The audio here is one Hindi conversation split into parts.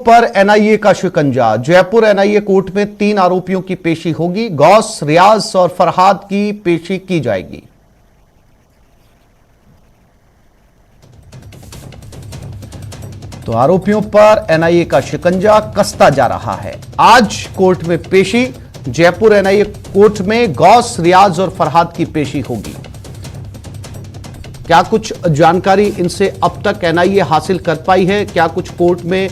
पर एनआईए का शिकंजा। जयपुर एनआईए कोर्ट में 3 आरोपियों की पेशी होगी। गौस, रियाज और फरहाद की पेशी की जाएगी। तो आरोपियों पर एनआईए का शिकंजा कसता जा रहा है। आज कोर्ट में पेशी। जयपुर एनआईए कोर्ट में गौस, रियाज और फरहाद की पेशी होगी। क्या कुछ जानकारी इनसे अब तक एनआईए हासिल कर पाई है, क्या कुछ कोर्ट में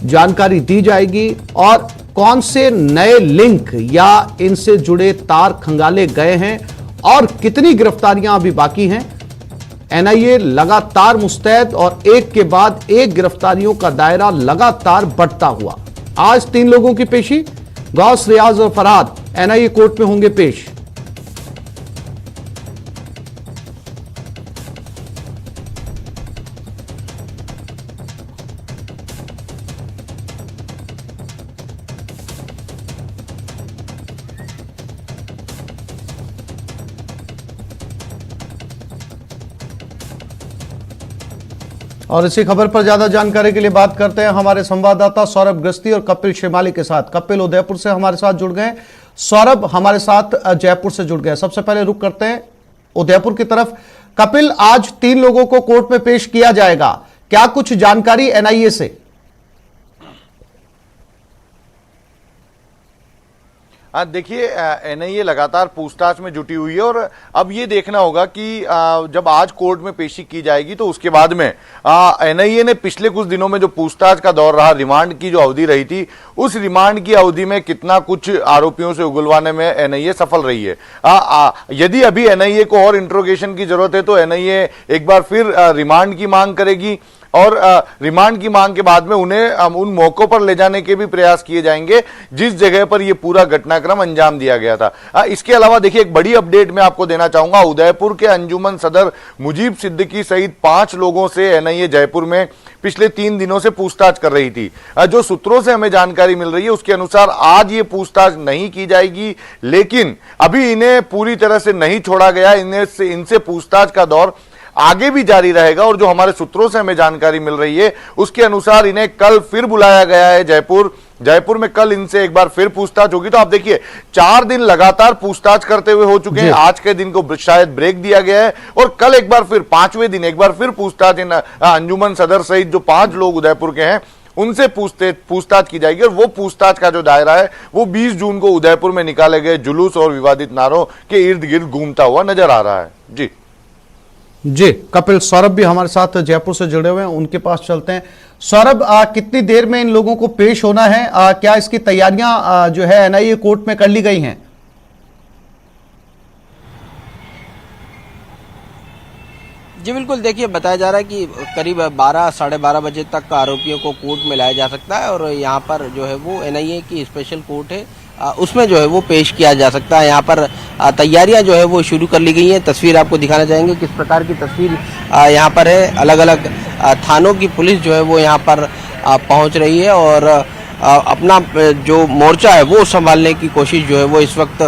जानकारी दी जाएगी और कौन से नए लिंक या इनसे जुड़े तार खंगाले गए हैं और कितनी गिरफ्तारियां अभी बाकी हैं। एनआईए लगातार मुस्तैद और एक के बाद एक गिरफ्तारियों का दायरा लगातार बढ़ता हुआ। आज 3 लोगों की पेशी। गौस, रियाज और फरहाद एनआईए कोर्ट में होंगे पेश। और इसी खबर पर ज्यादा जानकारी के लिए बात करते हैं हमारे संवाददाता सौरभ गस्ती और कपिल शेमाली के साथ। कपिल उदयपुर से हमारे साथ जुड़ गए, सौरभ हमारे साथ जयपुर से जुड़ गए। सबसे पहले रुक करते हैं उदयपुर की तरफ। कपिल, आज 3 लोगों को कोर्ट में पेश किया जाएगा, क्या कुछ जानकारी एनआईए से? देखिए, एनआईए लगातार पूछताछ में जुटी हुई है और अब ये देखना होगा कि जब आज कोर्ट में पेशी की जाएगी तो उसके बाद में एनआईए ने पिछले कुछ दिनों में जो पूछताछ का दौर रहा, रिमांड की जो अवधि रही थी, उस रिमांड की अवधि में कितना कुछ आरोपियों से उगलवाने में एनआईए सफल रही है। यदि अभी एनआईए को और इंट्रोगेशन की जरूरत है तो एनआईए एक बार फिर रिमांड की मांग करेगी और रिमांड की मांग के बाद में उन्हें उन मौकों पर ले जाने के भी प्रयास किए जाएंगे जिस जगह पर यह पूरा घटनाक्रम अंजाम दिया गया था। इसके अलावा देखिए, एक बड़ी अपडेट मैं आपको देना चाहूंगा। उदयपुर के अंजुमन सदर मुजीब सिद्दीकी सहित 5 लोगों से एनआईए जयपुर में पिछले 3 दिनों से पूछताछ कर रही थी। जो सूत्रों से हमें जानकारी मिल रही है उसके अनुसार आज ये पूछताछ नहीं की जाएगी, लेकिन अभी इन्हें पूरी तरह से नहीं छोड़ा गया। इनसे पूछताछ का दौर आगे भी जारी रहेगा और जो हमारे सूत्रों से हमें जानकारी मिल रही है उसके अनुसार इन्हें कल फिर बुलाया गया है जयपुर में कल इनसे एक बार फिर पूछताछ होगी। तो आप देखिए, 4 दिन लगातार पूछताछ करते हुए हो चुके हैं। आज के दिन को शायद ब्रेक दिया गया है और कल एक बार फिर 5वें दिन एक बार फिर पूछताछ इन अंजुमन सदर सहित जो 5 लोग उदयपुर के हैं उनसे पूछताछ की जाएगी। और वो पूछताछ का जो दायरा है वो 20 जून को उदयपुर में निकाले गए जुलूस और विवादित नारों के इर्द गिर्द घूमता हुआ नजर आ रहा है। जी कपिल, सौरभ भी हमारे साथ जयपुर से जुड़े हुए हैं, उनके पास चलते हैं। सौरभ, कितनी देर में इन लोगों को पेश होना है? क्या इसकी तैयारियां जो है एनआईए कोर्ट में कर ली गई हैं? जी बिल्कुल, देखिए बताया जा रहा है कि करीब 12 साढ़े 12 बजे तक आरोपियों को कोर्ट में लाया जा सकता है और यहाँ पर जो है वो एनआईए की स्पेशल कोर्ट है, उसमें जो है वो पेश किया जा सकता है। यहाँ पर तैयारियां जो है वो शुरू कर ली गई हैं। तस्वीर आपको दिखाना चाहेंगे किस प्रकार की तस्वीर यहाँ पर है। अलग अलग थानों की पुलिस जो है वो यहाँ पर पहुँच रही है और अपना जो मोर्चा है वो संभालने की कोशिश जो है वो इस वक्त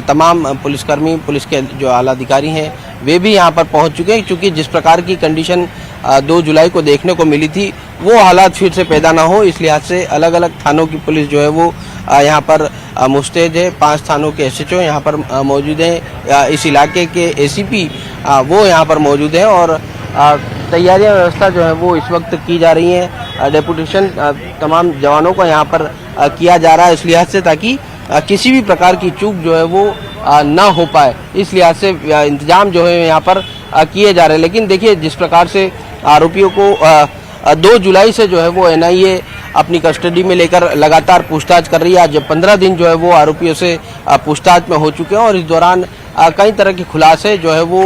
तमाम पुलिसकर्मी, पुलिस के जो आला अधिकारी हैं वे भी यहाँ पर पहुँच चुके हैं, क्योंकि जिस प्रकार की कंडीशन 2 जुलाई को देखने को मिली थी वो हालात फिर से पैदा ना हो, इस लिहाज से अलग अलग थानों की पुलिस जो है वो यहाँ पर मुस्तैद है। 5 थानों के एसएचओ यहाँ पर मौजूद हैं, इस इलाके के एसीपी वो यहाँ पर मौजूद हैं और तैयारियां व्यवस्था जो है वो इस वक्त की जा रही हैं। डेपुटेशन तमाम जवानों को यहाँ पर किया जा रहा है इस लिहाज से ताकि किसी भी प्रकार की चूक जो है वो ना हो पाए, इस लिहाज से इंतजाम जो है यहाँ पर किए जा रहे हैं। लेकिन देखिए, जिस प्रकार से आरोपियों को 2 जुलाई से जो है वो एनआईए अपनी कस्टडी में लेकर लगातार पूछताछ कर रही है। आज 15 दिन जो है वो आरोपियों से पूछताछ में हो चुके हैं और इस दौरान कई तरह के खुलासे जो है वो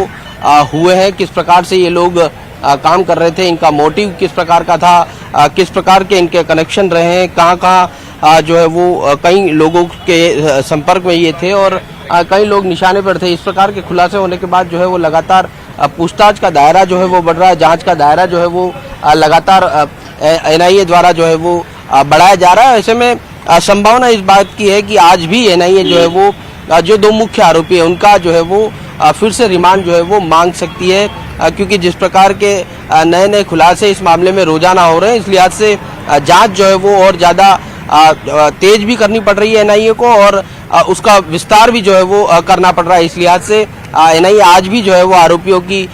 हुए हैं। किस प्रकार से ये लोग काम कर रहे थे, इनका मोटिव किस प्रकार का था, किस प्रकार के इनके कनेक्शन रहे हैं, कहाँ जो है वो कई लोगों के संपर्क में ये थे और कई लोग निशाने पर थे। इस प्रकार के खुलासे होने के बाद जो है वो लगातार पूछताछ का दायरा जो है वो बढ़ रहा है, जांच का दायरा जो है वो लगातार एनआईए द्वारा जो है वो बढ़ाया जा रहा है। ऐसे में संभावना इस बात की है कि आज भी एनआईए जो है वो जो 2 मुख्य आरोपी है उनका जो है वो फिर से रिमांड जो है वो मांग सकती है, क्योंकि जिस प्रकार के नए नए खुलासे इस मामले में रोजाना हो रहे हैं, इस लिहाज से जांच जो है वो और ज़्यादा तेज भी करनी पड़ रही है एनआईए को, और उसका विस्तार भी जो है वो करना पड़ रहा है। इस लिहाज से एनआईए आज भी जो है वो आरोपियों की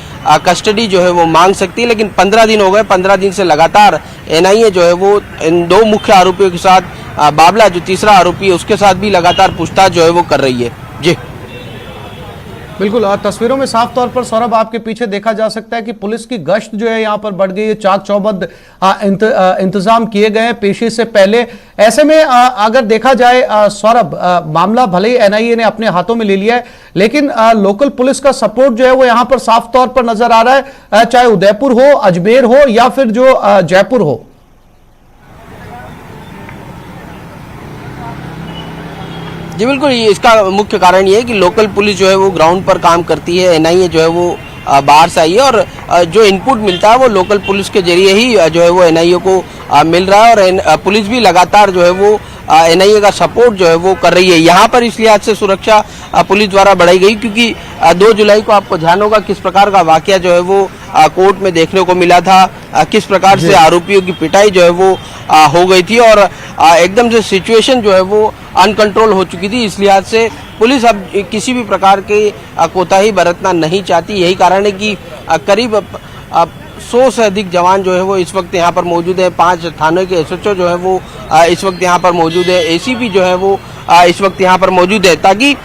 कस्टडी जो है वो मांग सकती है, लेकिन 15 दिन हो गए, 15 दिन से लगातार एनआईए जो है वो इन दो मुख्य आरोपियों के साथ बाबला जो तीसरा आरोपी है उसके साथ भी लगातार पूछताछ जो है वो कर रही है। जी बिल्कुल, तस्वीरों में साफ तौर पर सौरभ आपके पीछे देखा जा सकता है कि पुलिस की गश्त जो है यहाँ पर बढ़ गई है, चाक चौबंद इंतजाम किए गए हैं पेशी से पहले। ऐसे में अगर देखा जाए सौरभ, मामला भले ही एनआईए ने अपने हाथों में ले लिया है, लेकिन लोकल पुलिस का सपोर्ट जो है वो यहाँ पर साफ तौर पर नजर आ रहा है, चाहे उदयपुर हो, अजमेर हो या फिर जो जयपुर हो। जी बिल्कुल, इसका मुख्य कारण ये है कि लोकल पुलिस जो है वो ग्राउंड पर काम करती है, एनआईए जो है वो बाहर से आई है, और जो इनपुट मिलता है वो लोकल पुलिस के जरिए ही जो है वो एनआईए को मिल रहा है, और पुलिस भी लगातार जो है वो एनआईए का सपोर्ट जो है वो कर रही है। यहाँ पर इस लिहाज से सुरक्षा पुलिस द्वारा बढ़ाई गई, क्योंकि 2 जुलाई को आपको ध्यान होगा किस प्रकार का वाकया जो है वो कोर्ट में देखने को मिला था, किस प्रकार से आरोपियों की पिटाई जो है वो हो गई थी, और एकदम से सिचुएशन जो है वो अनकंट्रोल हो चुकी थी। इस लिहाज से पुलिस अब किसी भी प्रकार की कोताही बरतना नहीं चाहती। यही कारण है कि करीब 100 से अधिक जवान जो है वो इस वक्त यहाँ पर मौजूद है। 5 थाने के एसएचओ जो है वो इस वक्त यहाँ पर मौजूद है, एसीपी जो है वो इस वक्त यहाँ पर मौजूद है, ताकि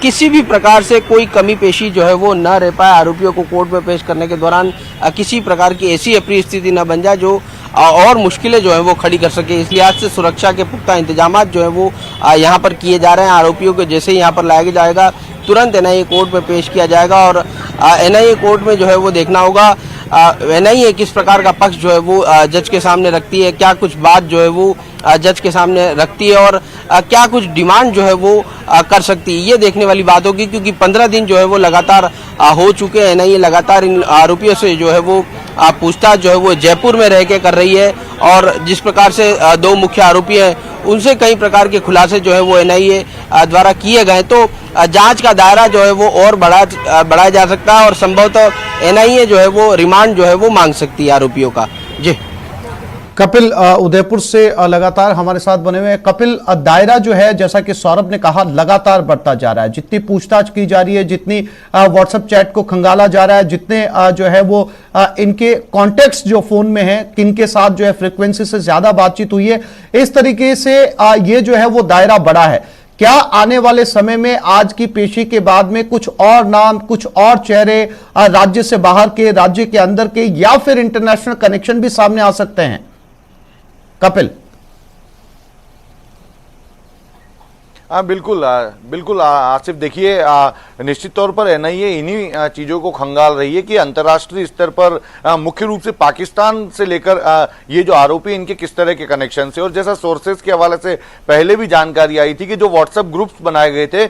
किसी भी प्रकार से कोई कमी पेशी जो है वो न रह पाए, आरोपियों को कोर्ट में पेश करने के दौरान किसी प्रकार की ऐसी अप्रिय स्थिति न बन जाए जो और मुश्किलें जो है वो खड़ी कर सके। इस लिहाज से सुरक्षा के पुख्ता इंतजाम जो है वो यहाँ पर किए जा रहे हैं। आरोपियों को जैसे ही यहाँ पर लाया जाएगा तुरंत एनआईए कोर्ट में पेश किया जाएगा, और एनआईए कोर्ट में जो है वो देखना होगा एनआईए किस प्रकार का पक्ष जो है वो जज के सामने रखती है, क्या कुछ बात जो है वो जज के सामने रखती है, और क्या कुछ डिमांड जो है वो कर सकती है, ये देखने वाली बात होगी। क्योंकि 15 दिन जो है वो लगातार हो चुके हैं, एनआईए लगातार इन आरोपियों से जो है वो पूछताछ जो है वो जयपुर में रह के कर रही है, और जिस प्रकार से 2 मुख्य आरोपी हैं उनसे कई प्रकार के खुलासे जो है वो एनआईए द्वारा किए गए, तो जांच का दायरा जो है वो और बढ़ाया जा सकता है, और संभवतः एनआईए जो है वो रिमांड जो है वो मांग सकती है आरोपियों का। जी कपिल उदयपुर से लगातार हमारे साथ बने हुए हैं। कपिल, दायरा जो है जैसा कि सौरभ ने कहा लगातार बढ़ता जा रहा है, जितनी पूछताछ की जा रही है, जितनी व्हाट्सएप चैट को खंगाला जा रहा है, जितने जो है वो इनके कॉन्टेक्स्ट जो फोन में है, किनके साथ जो है फ्रीक्वेंसी से ज्यादा बातचीत हुई है, इस तरीके से ये जो है वो दायरा बढ़ा है। क्या आने वाले समय में आज की पेशी के बाद में कुछ और नाम, कुछ और चेहरे राज्य से बाहर के, राज्य के अंदर के, या फिर इंटरनेशनल कनेक्शन भी सामने आ सकते हैं? कपिल। बिल्कुल बिल्कुल आसिफ, देखिए निश्चित तौर पर एनआईए इन्हीं चीज़ों को खंगाल रही है कि अंतर्राष्ट्रीय स्तर पर मुख्य रूप से पाकिस्तान से लेकर ये जो आरोपी इनके किस तरह के कनेक्शन से, और जैसा सोर्सेज के हवाले से पहले भी जानकारी आई थी कि जो व्हाट्सएप ग्रुप्स बनाए गए थे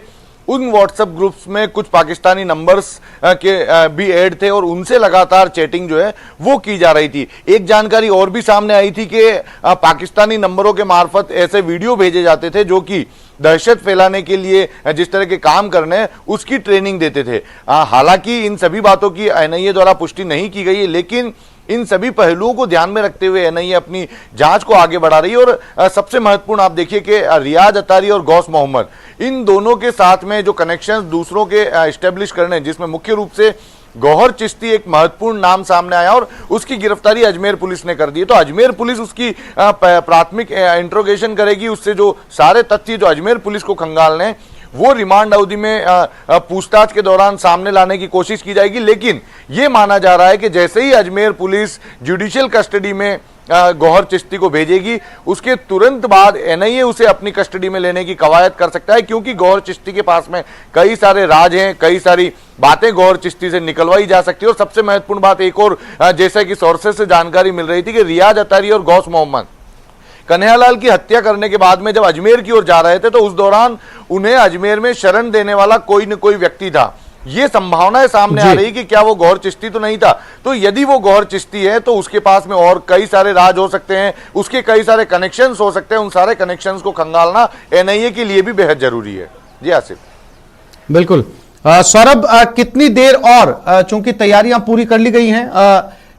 उन व्हाट्सएप ग्रुप्स में कुछ पाकिस्तानी नंबर्स के भी ऐड थे, और उनसे लगातार चैटिंग जो है वो की जा रही थी। एक जानकारी और भी सामने आई थी कि पाकिस्तानी नंबरों के मार्फत ऐसे वीडियो भेजे जाते थे जो कि दहशत फैलाने के लिए जिस तरह के काम करने हैं उसकी ट्रेनिंग देते थे। हालांकि इन सभी बातों की एनआईए द्वारा पुष्टि नहीं की गई है, लेकिन इन सभी पहलुओं को ध्यान में रखते हुए एनआईए अपनी जांच को आगे बढ़ा रही है। और सबसे महत्वपूर्ण आप देखिए कि रियाज अतारी और गौस मोहम्मद, इन दोनों के साथ में जो कनेक्शंस दूसरों के एस्टेब्लिश करने, जिसमें मुख्य रूप से गौहर चिश्ती एक महत्वपूर्ण नाम सामने आया, और उसकी गिरफ्तारी अजमेर पुलिस ने कर दी। तो अजमेर पुलिस उसकी प्राथमिक इंट्रोगेशन करेगी, उससे जो सारे तथ्य जो अजमेर पुलिस को खंगालने वो रिमांड अवधि में पूछताछ के दौरान सामने लाने की कोशिश की जाएगी। लेकिन यह माना जा रहा है कि जैसे ही अजमेर पुलिस जुडिशियल कस्टडी में गौहर चिश्ती को भेजेगी, उसके तुरंत बाद एनआईए उसे अपनी कस्टडी में लेने की कवायद कर सकता है, क्योंकि गौहर चिश्ती के पास में कई सारे राज हैं, कई सारी बातें गौहर चिश्ती से निकलवाई जा सकती है। और सबसे महत्वपूर्ण बात एक और, जैसा कि सोर्सेज से जानकारी मिल रही थी कि रियाज अतारी और गौस मोहम्मद कन्हैयालाल की हत्या करने के बाद में जब अजमेर की ओर जा रहे थे तो उस दौरान उन्हें अजमेर में शरण देने वाला कोई न कोई व्यक्ति था। ये संभावनाएं सामने आ रही कि क्या वो गौहर चिश्ती तो नहीं था। तो यदि वो गौहर चिश्ती है तो उसके पास में और कई सारे राज हो सकते हैं, उसके कई सारे कनेक्शंस हो सकते हैं। उन सारे कनेक्शंस को खंगालना एनआईए के लिए भी बेहद जरूरी है। जी आसिफ। बिल्कुल। सौरभ, कितनी देर और, चूंकि तैयारियां पूरी कर ली गई हैं,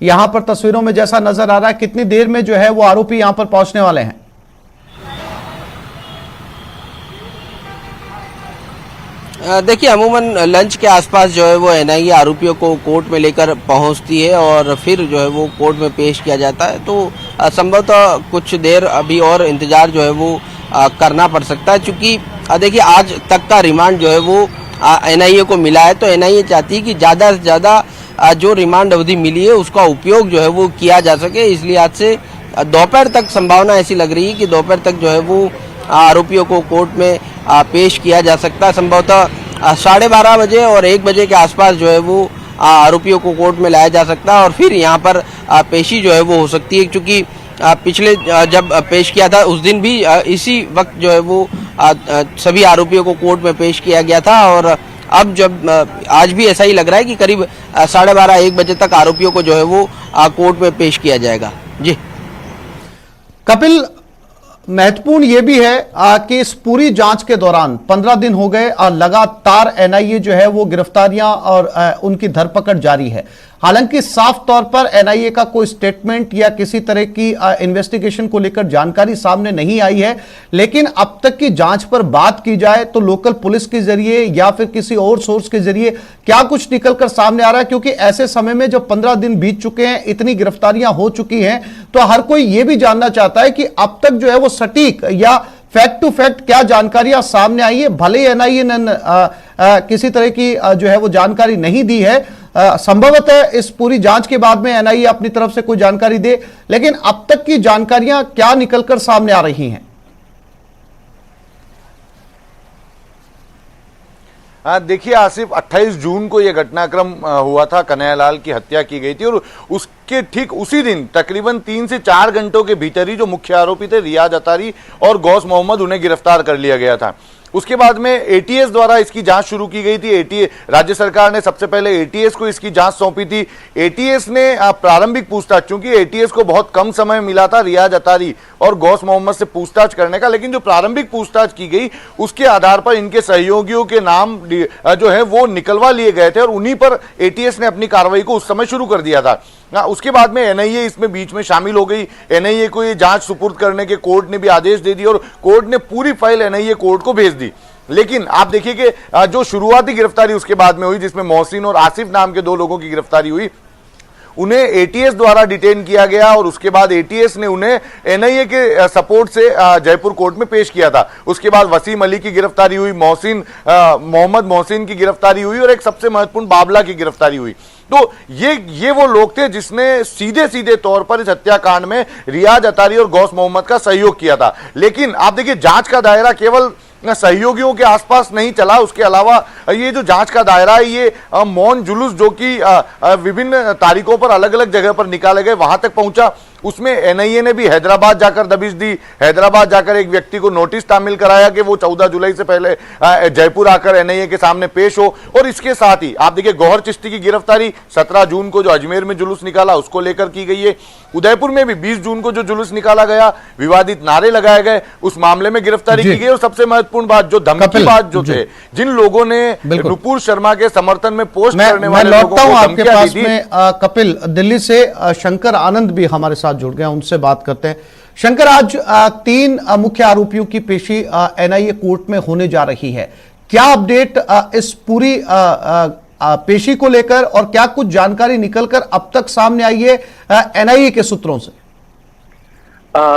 यहां पर तस्वीरों में जैसा नजर आ रहा है, कितनी देर में जो है वो आरोपी यहां पर पहुंचने वाले हैं? देखिए, अमूमन लंच के आसपास जो है वो एनआईए आरोपियों को कोर्ट में लेकर पहुंचती है और फिर जो है वो कोर्ट में पेश किया जाता है। तो संभवतः कुछ देर अभी और इंतजार जो है वो करना पड़ सकता है, क्योंकि देखिए आज तक का रिमांड जो है वो एनआईए को मिला है। तो एनआईए चाहती है कि ज़्यादा से ज़्यादा जो रिमांड अवधि मिली है उसका उपयोग जो है वो किया जा सके। इसलिए आज से दोपहर तक संभावना ऐसी लग रही है कि दोपहर तक जो है वो आरोपियों को कोर्ट में पेश किया जा सकता है। संभवतः 12:30 बजे और 1 बजे के आसपास जो है वो आरोपियों को कोर्ट में लाया जा सकता है और फिर यहाँ पर पेशी जो है वो हो सकती है, क्योंकि पिछले जब पेश किया था उस दिन भी इसी वक्त जो है वो सभी आरोपियों को कोर्ट में पेश किया गया था। और अब जब आज भी ऐसा ही लग रहा है कि करीब 12:30-1 बजे तक आरोपियों को जो है वो कोर्ट में पेश किया जाएगा। जी कपिल, महत्वपूर्ण यह भी है कि इस पूरी जांच के दौरान 15 दिन हो गए, लगातार एनआईए जो है वो गिरफ्तारियां और उनकी धरपकड़ जारी है। हालांकि साफ तौर पर एनआईए का कोई स्टेटमेंट या किसी तरह की इन्वेस्टिगेशन को लेकर जानकारी सामने नहीं आई है, लेकिन अब तक की जांच पर बात की जाए तो लोकल पुलिस के जरिए या फिर किसी और सोर्स के जरिए क्या कुछ निकलकर सामने आ रहा है? क्योंकि ऐसे समय में जब 15 दिन बीत चुके हैं, इतनी गिरफ्तारियां हो चुकी हैं, तो हर कोई यह भी जानना चाहता है कि अब तक जो है वो सटीक या फैक्ट टू फैक्ट क्या जानकारियां सामने आई है। भले ही एनआईए ने किसी तरह की जो है वो जानकारी नहीं दी है, संभवतः इस पूरी जांच के बाद में एनआईए अपनी तरफ से कोई जानकारी दे, लेकिन अब तक की जानकारियां क्या निकलकर सामने आ रही हैं? देखिए आसिफ, 28 जून को यह घटनाक्रम हुआ था, कन्हैयालाल की हत्या की गई थी और उसके ठीक उसी दिन तकरीबन 3 से 4 घंटों के भीतर ही जो मुख्य आरोपी थे रियाज अतारी और गौस मोहम्मद, उन्हें गिरफ्तार कर लिया गया था। उसके बाद में एटीएस द्वारा इसकी जांच शुरू की गई थी। एटीएस, राज्य सरकार ने सबसे पहले एटीएस को इसकी जांच सौंपी थी। एटीएस ने प्रारंभिक पूछताछ, चूंकि एटीएस को बहुत कम समय मिला था रियाज अतारी और गौस मोहम्मद से पूछताछ करने का, लेकिन जो प्रारंभिक पूछताछ की गई उसके आधार पर इनके सहयोगियों के नाम जो है वो निकलवा लिए गए थे और उन्हीं पर एटीएस ने अपनी कार्रवाई को उस समय शुरू कर दिया था। उसके बाद में एनआईए इसमें बीच में शामिल हो गई। एनआईए को ये जांच सुपुर्द करने के कोर्ट ने भी आदेश दे दिए और कोर्ट ने पूरी फाइल एनआईए कोर्ट को भेज दी। लेकिन आप देखिए कि जो शुरुआती गिरफ्तारी उसके बाद में हुई, जिसमें मोहसिन और आसिफ नाम के 2 लोगों की गिरफ्तारी हुई, उन्हें एटीएस द्वारा डिटेन किया गया और उसके बाद एटीएस ने उन्हें एनआईए के सपोर्ट से जयपुर कोर्ट में पेश किया था। उसके बाद वसीम अली की गिरफ्तारी हुई, मोहम्मद मोहसिन की गिरफ्तारी हुई और एक सबसे महत्वपूर्ण बाबला की गिरफ्तारी हुई। तो ये वो लोग थे जिसने सीधे सीधे तौर पर इस हत्याकांड में रियाज अतारी और गौस मोहम्मद का सहयोग किया था। लेकिन आप देखिए, जांच का दायरा केवल सहयोगियों के आसपास नहीं चला, उसके अलावा ये जो जांच का दायरा है, ये मौन जुलूस जो कि विभिन्न तारीखों पर अलग अलग जगह पर निकाले गए, वहां तक पहुंचा। उसमें एनआईए ने भी हैदराबाद जाकर दबिश दी। हैदराबाद जाकर एक व्यक्ति को नोटिस तामील कराया कि वो 14 जुलाई से पहले जयपुर आकर एनआईए के सामने पेश हो। और इसके साथ ही आप देखिए, गौहर चिश्ती की गिरफ्तारी 17 जून को जो अजमेर में जुलूस निकाला उसको लेकर की गई है। उदयपुर में भी 20 जून को जो जुलूस निकाला गया, विवादित नारे लगाए गए, उस मामले में गिरफ्तारी की गई। और सबसे महत्वपूर्ण बात, जो धमकी बात जो थे, जिन लोगों ने नुपुर शर्मा के समर्थन में पोस्ट करने वाले लोगों को आपके पास में कपिल, दिल्ली से शंकर आनंद भी हमारे साथ जुड़ गए, उनसे बात करते हैं। शंकर, आज 3 मुख्य आरोपियों की पेशी एनआईए कोर्ट में होने जा रही है। क्या अपडेट इस पूरी पेशी को लेकर और क्या कुछ जानकारी निकलकर अब तक सामने आई है एनआईए के सूत्रों से?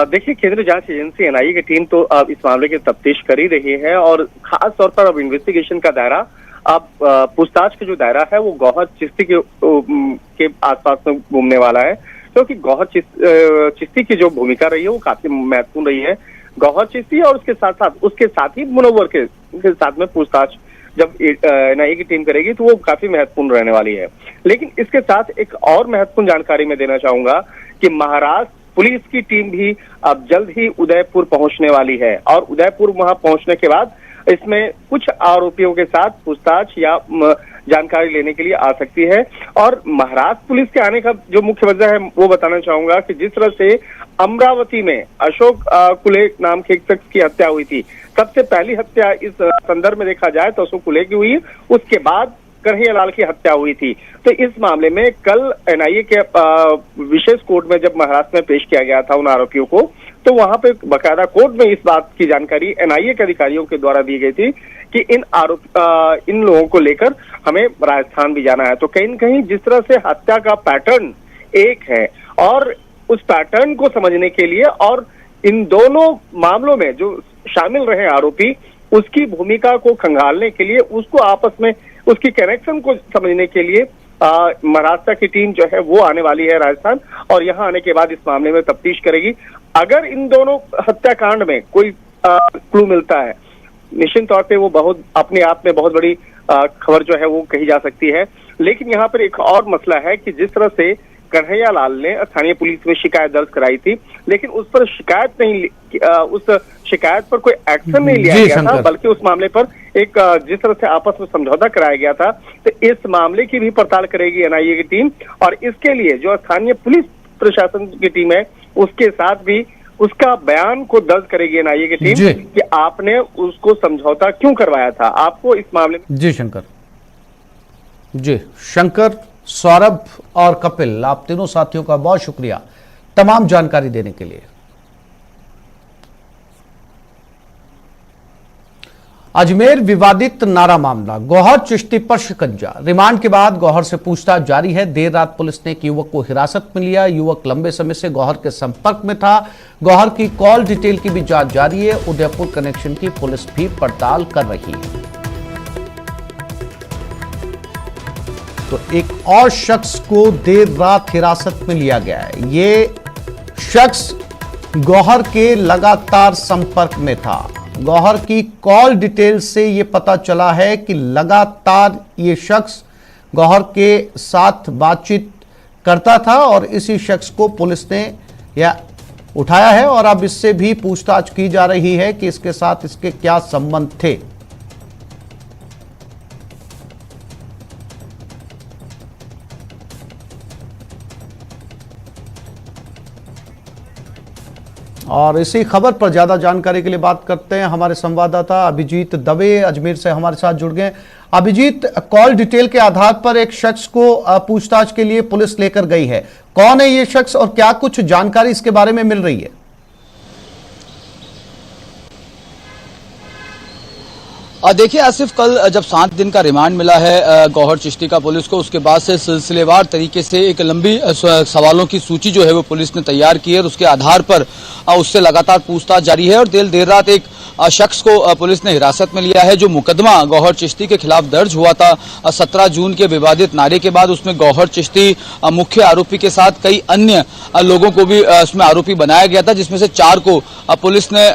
देखिए, केंद्रीय जांच एजेंसी एनआईए की टीम तो अब इस मामले की तफ्तीश कर ही रही है और खास तौर पर अब इन्वेस्टिगेशन का दायरा, अब पूछताछ का जो दायरा है वो गौहर चिश्ती के आसपास में घूमने वाला है, क्योंकि गौहर चिश्ती की जो भूमिका रही है वो काफी महत्वपूर्ण रही है। गौहर चिश्ती और उसके साथ ही मुनव्वर के साथ में पूछताछ जब एनआईए की टीम करेगी तो वो काफी महत्वपूर्ण रहने वाली है। लेकिन इसके साथ एक और महत्वपूर्ण जानकारी मैं देना चाहूंगा कि महाराष्ट्र पुलिस की टीम भी अब जल्द ही उदयपुर पहुंचने वाली है और उदयपुर वहां पहुंचने के बाद इसमें कुछ आरोपियों के साथ पूछताछ या जानकारी लेने के लिए आ सकती है। और महाराष्ट्र पुलिस के आने का जो मुख्य वजह है वो बताना चाहूंगा कि जिस तरह से अमरावती में अशोक कुले नाम के एक शख्स की हत्या हुई थी, सबसे पहली हत्या इस संदर्भ में देखा जाए तो अशोक कुले की हुई, उसके बाद कन्हैया लाल की हत्या हुई थी। तो इस मामले में कल एनआईए के विशेष कोर्ट में जब महाराष्ट्र में पेश किया गया था उन आरोपियों को, तो वहां पे बकायदा कोर्ट में इस बात की जानकारी एनआईए के अधिकारियों के द्वारा दी गई थी कि इन लोगों को लेकर हमें राजस्थान भी जाना है। तो कहीं न कहीं जिस तरह से हत्या का पैटर्न एक है और उस पैटर्न को समझने के लिए और इन दोनों मामलों में जो शामिल रहे आरोपी, उसकी भूमिका को खंगालने के लिए, उसको आपस में उसकी कनेक्शन को समझने के लिए महाराष्ट्र की टीम जो है वो आने वाली है राजस्थान, और यहाँ आने के बाद इस मामले में तफ्तीश करेगी। अगर इन दोनों हत्याकांड में कोई क्लू मिलता है, निश्चित तौर पे वो बहुत अपने आप में बहुत बड़ी खबर जो है वो कही जा सकती है। लेकिन यहाँ पर एक और मसला है कि जिस तरह से कन्हैया लाल ने स्थानीय पुलिस में शिकायत दर्ज कराई थी, लेकिन उस पर उस शिकायत पर कोई एक्शन नहीं लिया गया था, बल्कि उस मामले पर एक जिस तरह से आपस में समझौता कराया गया था। तो इस मामले की भी पड़ताल करेगी एनआईए की टीम, और इसके लिए जो स्थानीय पुलिस प्रशासन की टीम है उसके साथ भी उसका बयान को दर्ज करेगी एनआईए की टीम कि आपने उसको समझौता क्यों करवाया था। आपको इस मामले में जी शंकर, सौरभ और कपिल, आप तीनों साथियों का बहुत शुक्रिया तमाम जानकारी देने के लिए। अजमेर विवादित नारा मामला, गौहर चिश्ती पर शिकंजा। रिमांड के बाद गौहर से पूछताछ जारी है। देर रात पुलिस ने एक युवक को हिरासत में लिया। युवक लंबे समय से गौहर के संपर्क में था। गौहर की कॉल डिटेल की भी जांच जारी है। उदयपुर कनेक्शन की पुलिस भी पड़ताल कर रही है। तो एक और शख्स को देर रात हिरासत में लिया गया है। ये शख्स गौहर के लगातार संपर्क में था। गौहर की कॉल डिटेल से यह पता चला है कि लगातार ये शख्स गौहर के साथ बातचीत करता था और इसी शख्स को पुलिस ने यह उठाया है और अब इससे भी पूछताछ की जा रही है कि इसके साथ इसके क्या संबंध थे। और इसी खबर पर ज्यादा जानकारी के लिए बात करते हैं। हमारे संवाददाता अभिजीत दवे अजमेर से हमारे साथ जुड़ गए। अभिजीत, कॉल डिटेल के आधार पर एक शख्स को पूछताछ के लिए पुलिस लेकर गई है। कौन है ये शख्स और क्या कुछ जानकारी इसके बारे में मिल रही है? देखिए आसिफ, कल जब 7 दिन का रिमांड मिला है गौहर चिश्ती का पुलिस को, उसके बाद से सिलसिलेवार तरीके से एक लंबी सवालों की सूची जो है वो पुलिस ने तैयार की है और उसके आधार पर उससे लगातार पूछताछ जारी है। और देर रात एक शख्स को पुलिस ने हिरासत में लिया है। जो मुकदमा गौहर चिश्ती के खिलाफ दर्ज हुआ था 17 जून के विवादित नारे के बाद, उसमें गौहर चिश्ती मुख्य आरोपी के साथ कई अन्य लोगों को भी उसमें आरोपी बनाया गया था, जिसमें से 4 को पुलिस ने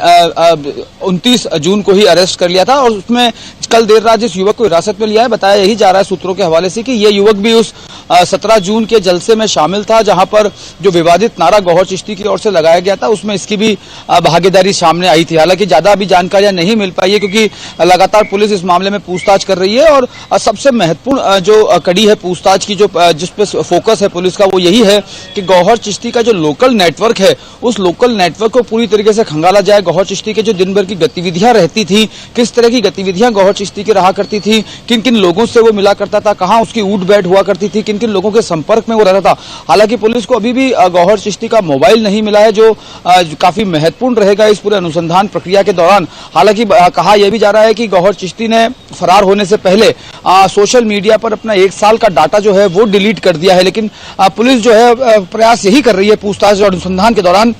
29 जून को ही अरेस्ट कर लिया था। और उसमें कल देर रात जिस युवक को हिरासत में लिया है, बताया यही जा रहा है सूत्रों के हवाले से कि यह युवक भी उस 17 जून के जलसे में शामिल था, जहां पर जो विवादित नारा गौहर चिश्ती की ओर से लगाया गया था उसमें इसकी भी भागीदारी सामने आई थी। हालांकि ज्यादा अभी जानकारियां नहीं मिल पाई है क्योंकि लगातार पुलिस इस मामले में पूछताछ कर रही है। और सबसे महत्वपूर्ण जो कड़ी है पूछताछ की, जो जिस पे फोकस है पुलिस का, वो यही है कि गौहर चिश्ती का जो लोकल नेटवर्क है उस लोकल नेटवर्क को पूरी तरीके से खंगाला जाए। गौहर चिश्ती के जो दिन भर की गतिविधियां रहती थी, किस तरह की गतिविधियां गौहर चिश्ती की रहा करती थी, किन किन लोगों से वो मिला करता था, कहां उसकी उठ बैठ हुआ करती थी, किन किन लोगों के संपर्क में वो रहता था। हालांकि पुलिस को अभी भी गौहर चिश्ती का मोबाइल नहीं मिला है, जो काफी महत्वपूर्ण रहेगा इस पूरे अनुसंधान प्रक्रिया के दौरान। हालांकि कहा यह भी जा रहा है कि गौहर चिश्ती ने फरार होने से पहले सोशल मीडिया पर अपना 1 साल का डाटा जो है वो डिलीट कर दिया है। लेकिन पुलिस जो है प्रयास यही कर रही है पूछताछ और अनुसंधान के दौरान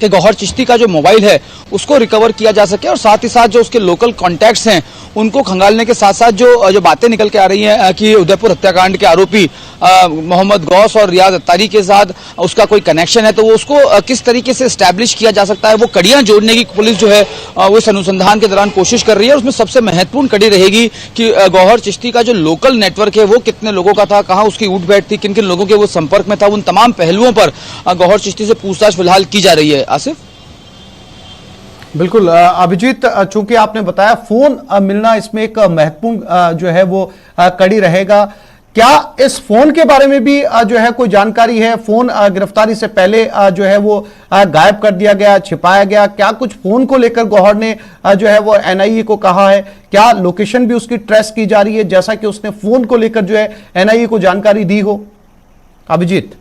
कि गौहर चिश्ती का जो मोबाइल है उसको रिकवर किया जा सके और साथ ही साथ जो उसके लोकल कॉन्टैक्ट्स हैं उनको खंगालने के साथ साथ जो बातें निकल के आ रही हैं कि उदयपुर हत्याकांड के आरोपी मोहम्मद गौस और रियाज अत्तारी के साथ उसका कोई कनेक्शन है, तो वो उसको किस तरीके से एस्टैब्लिश किया जा सकता है, वो कड़ियां जोड़ने की पुलिस जो है उस अनुसंधान के दौरान कोशिश कर रही है। उसमें सबसे महत्वपूर्ण कड़ी रहेगी कि गौहर चिश्ती का जो लोकल नेटवर्क है वो कितने लोगों का था, कहाँ उसकी उठ बैठ थी, किन किन लोगों के वो संपर्क में था, उन तमाम पहलुओं पर गौहर चिश्ती से पूछताछ फिलहाल की जा रही है। आसिफ, बिल्कुल अभिजीत, चूंकि आपने बताया फोन मिलना इसमें एक महत्वपूर्ण जो है वो कड़ी रहेगा। क्या इस फोन के बारे में भी जो है कोई जानकारी है? फोन गिरफ्तारी से पहले जो है वो गायब कर दिया गया, छिपाया गया, क्या कुछ फोन को लेकर गौहर ने जो है वो एनआईए को कहा है? क्या लोकेशन भी उसकी ट्रेस की जा रही है, जैसा कि उसने फोन को लेकर जो है एनआईए को जानकारी दी हो? अभिजीत,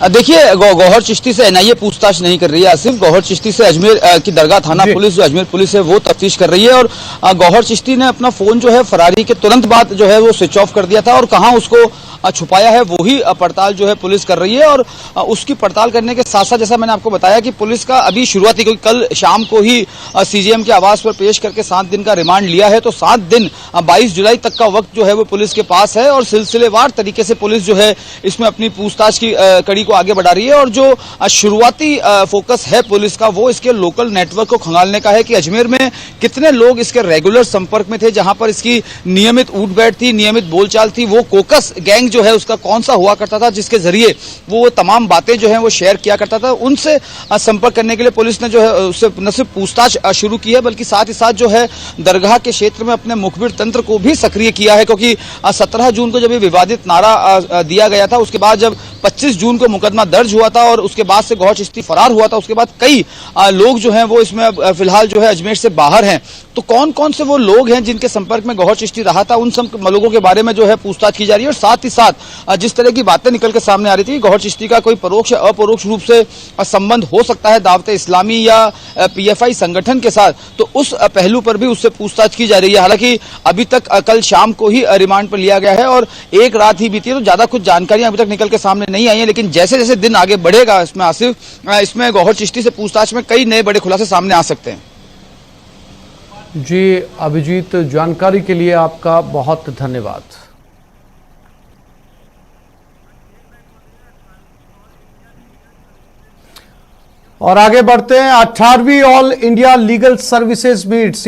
देखिए, गौहर चिश्ती से एनआईए पूछताछ नहीं कर रही है आसिफ। गौहर चिश्ती से अजमेर की दरगाह थाना पुलिस, जो अजमेर पुलिस है, वो तफ्तीश कर रही है। और गौहर चिश्ती ने अपना फोन जो है फरारी के तुरंत बाद जो है वो स्विच ऑफ कर दिया था, और कहां उसको छुपाया है वही पड़ताल जो है पुलिस कर रही है। और उसकी पड़ताल करने के साथ साथ, जैसा मैंने आपको बताया कि पुलिस का अभी शुरुआती, क्योंकि कल शाम को ही सीजेएम के आवास पर पेश करके 7 दिन का रिमांड लिया है, तो 7 दिन 22 जुलाई तक का वक्त जो है वो पुलिस के पास है। और सिलसिलेवार तरीके से पुलिस जो है इसमें अपनी पूछताछ की कड़ी को आगे बढ़ा रही है। और जो शुरुआती फोकस है पुलिस का, वो इसके लोकल नेटवर्क को खंगालने का है कि अजमेर में कितने लोग इसके रेगुलर संपर्क में थे, जहां पर इसकी नियमित उठ बैठ थी, नियमित बोलचाल थी। वो कोकस गैंग जो है उसका कौन सा हुआ करता था, जिसके जरिए वो तमाम बातें जो है वो शेयर किया करता था। उनसे संपर्क करने के लिए पुलिस ने जो है उससे न सिर्फ पूछताछ शुरू की है, बल्कि साथ ही साथ जो है दरगाह के क्षेत्र में अपने मुखबिर तंत्र को भी सक्रिय किया है। क्योंकि 17 जून को जब ये विवादित नारा दिया गया था, उसके बाद जब 25 जून को मुकदमा दर्ज हुआ था और उसके बाद से गौहर चिश्ती फरार हुआ था, उसके बाद कई लोग जो हैं वो इसमें फिलहाल जो है अजमेर से बाहर हैं। तो कौन कौन से वो लोग हैं जिनके संपर्क में गौहर चिश्ती रहा था, उन सब लोगों के बारे में जो है पूछताछ की जा रही है। और साथ ही साथ जिस तरह की बातें निकल के सामने आ रही थी, गौहर चिश्ती का कोई परोक्ष या अपरोक्ष रूप से संबंध हो सकता है दावत इस्लामी या पीएफआई संगठन के साथ, तो उस पहलू पर भी उससे पूछताछ की जा रही है। हालांकि अभी तक कल शाम को ही रिमांड पर लिया गया है और एक रात ही बीती है, तो ज्यादा कुछ जानकारियां अभी तक निकल के सामने नहीं आई है। लेकिन जैसे जैसे दिन आगे बढ़ेगा इसमें आसिफ, इसमें गौहर चिश्ती से पूछताछ में कई नए बड़े खुलासे सामने आ सकते हैं। जी अभिजीत, जानकारी के लिए आपका बहुत धन्यवाद। और आगे बढ़ते हैं। 18वीं all India legal services meet